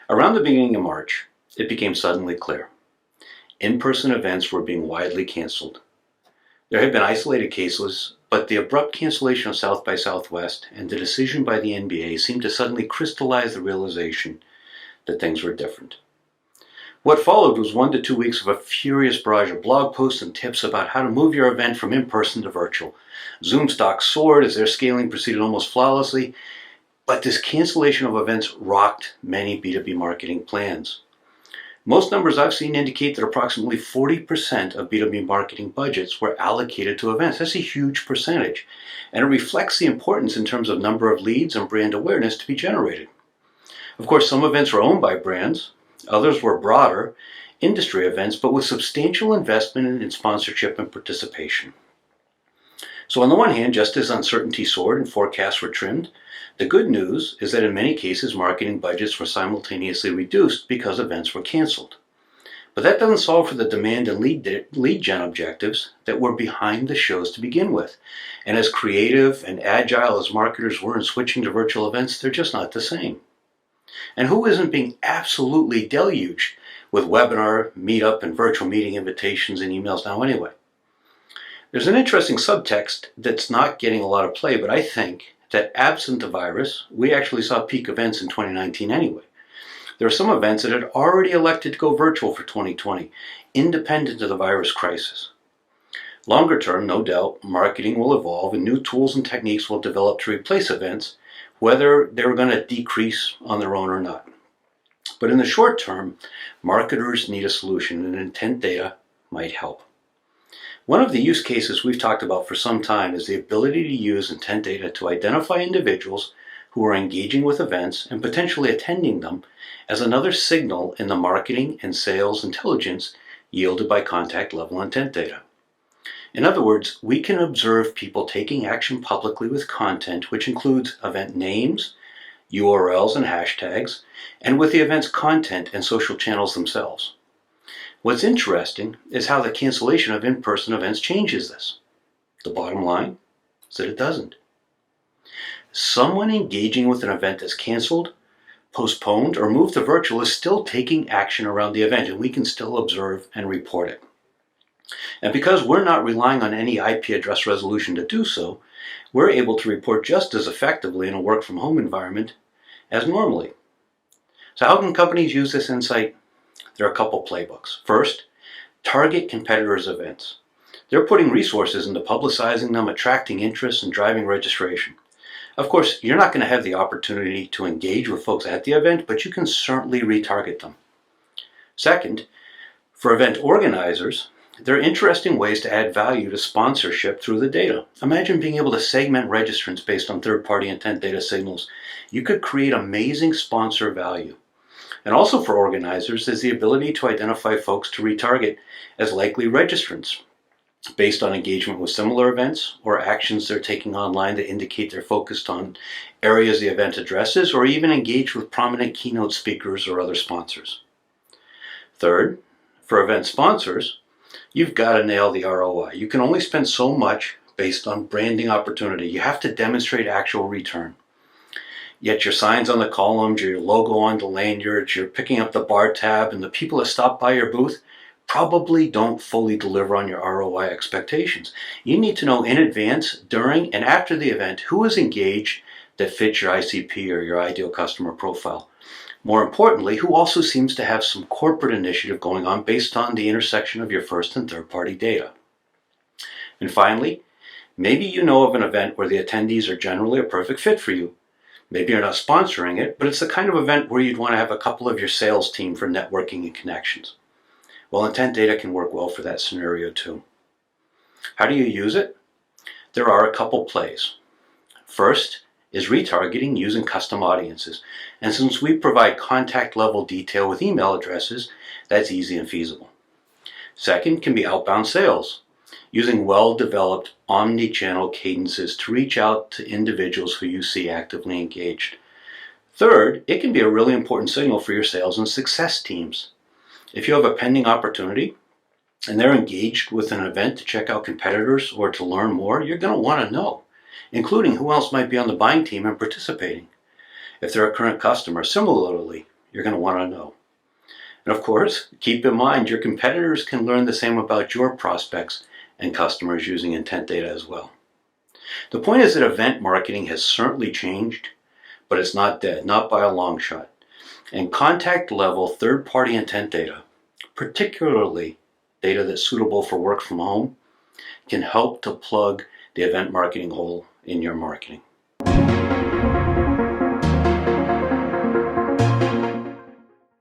Around the beginning of March, it became suddenly clear. In-person events were being widely canceled. There had been isolated cases, but the abrupt cancellation of South by Southwest and the decision by the NBA seemed to suddenly crystallize the realization that things were different. What followed was 1 to 2 weeks of a furious barrage of blog posts and tips about how to move your event from in-person to virtual. Zoom stocks soared as their scaling proceeded almost flawlessly, but this cancellation of events rocked many B2B marketing plans. Most numbers I've seen indicate that approximately 40% of B2B marketing budgets were allocated to events. That's a huge percentage, and it reflects the importance in terms of number of leads and brand awareness to be generated. Of course, some events were owned by brands, others were broader industry events, but with substantial investment in sponsorship and participation. So on the one hand, just as uncertainty soared and forecasts were trimmed, the good news is that in many cases marketing budgets were simultaneously reduced because events were canceled. But that doesn't solve for the demand and lead gen objectives that were behind the shows to begin with. And as creative and agile as marketers were in switching to virtual events, they're just not the same. And who isn't being absolutely deluged with webinar, meetup, and virtual meeting invitations and emails now anyway? There's an interesting subtext that's not getting a lot of play, but I think that absent the virus, we actually saw peak events in 2019 anyway. There are some events that had already elected to go virtual for 2020, independent of the virus crisis. Longer term, no doubt, marketing will evolve and new tools and techniques will develop to replace events, whether they're going to decrease on their own or not. But in the short term, marketers need a solution, and intent data might help. One of the use cases we've talked about for some time is the ability to use intent data to identify individuals who are engaging with events and potentially attending them as another signal in the marketing and sales intelligence yielded by contact level intent data. In other words, we can observe people taking action publicly with content which includes event names, URLs and hashtags, and with the event's content and social channels themselves. What's interesting is how the cancellation of in-person events changes this. The bottom line is that it doesn't. Someone engaging with an event that's canceled, postponed, or moved to virtual is still taking action around the event, and we can still observe and report it. And because we're not relying on any IP address resolution to do so, we're able to report just as effectively in a work-from-home environment as normally. So how can companies use this insight? There are a couple playbooks. First, target competitors' events. They're putting resources into publicizing them, attracting interest, and driving registration. Of course, you're not going to have the opportunity to engage with folks at the event, but you can certainly retarget them. Second, for event organizers, there are interesting ways to add value to sponsorship through the data. Imagine being able to segment registrants based on third-party intent data signals. You could create amazing sponsor value. And also for organizers is the ability to identify folks to retarget as likely registrants based on engagement with similar events or actions they're taking online that indicate they're focused on areas the event addresses, or even engage with prominent keynote speakers or other sponsors. Third, for event sponsors, you've got to nail the ROI. You can only spend so much based on branding opportunity. You have to demonstrate actual return. Yet your signs on the columns, your logo on the lanyards, you're picking up the bar tab, and the people that stop by your booth probably don't fully deliver on your ROI expectations. You need to know in advance, during, and after the event who is engaged that fits your ICP or your ideal customer profile. More importantly, who also seems to have some corporate initiative going on based on the intersection of your first and third-party data. And finally, maybe you know of an event where the attendees are generally a perfect fit for you. Maybe you're not sponsoring it, but it's the kind of event where you'd want to have a couple of your sales team for networking and connections. Well, intent data can work well for that scenario too. How do you use it? There are a couple plays. First is retargeting using custom audiences. And since we provide contact level detail with email addresses, that's easy and feasible. Second can be outbound sales, using well-developed omni-channel cadences to reach out to individuals who you see actively engaged. Third, it can be a really important signal for your sales and success teams. If you have a pending opportunity and they're engaged with an event to check out competitors or to learn more, you're going to want to know, including who else might be on the buying team and participating. If they're a current customer, similarly, you're going to want to know. And of course, keep in mind your competitors can learn the same about your prospects and customers using intent data as well. The point is that event marketing has certainly changed, but it's not dead, not by a long shot. And contact level third-party intent data, particularly data that's suitable for work from home, can help to plug the event marketing hole in your marketing.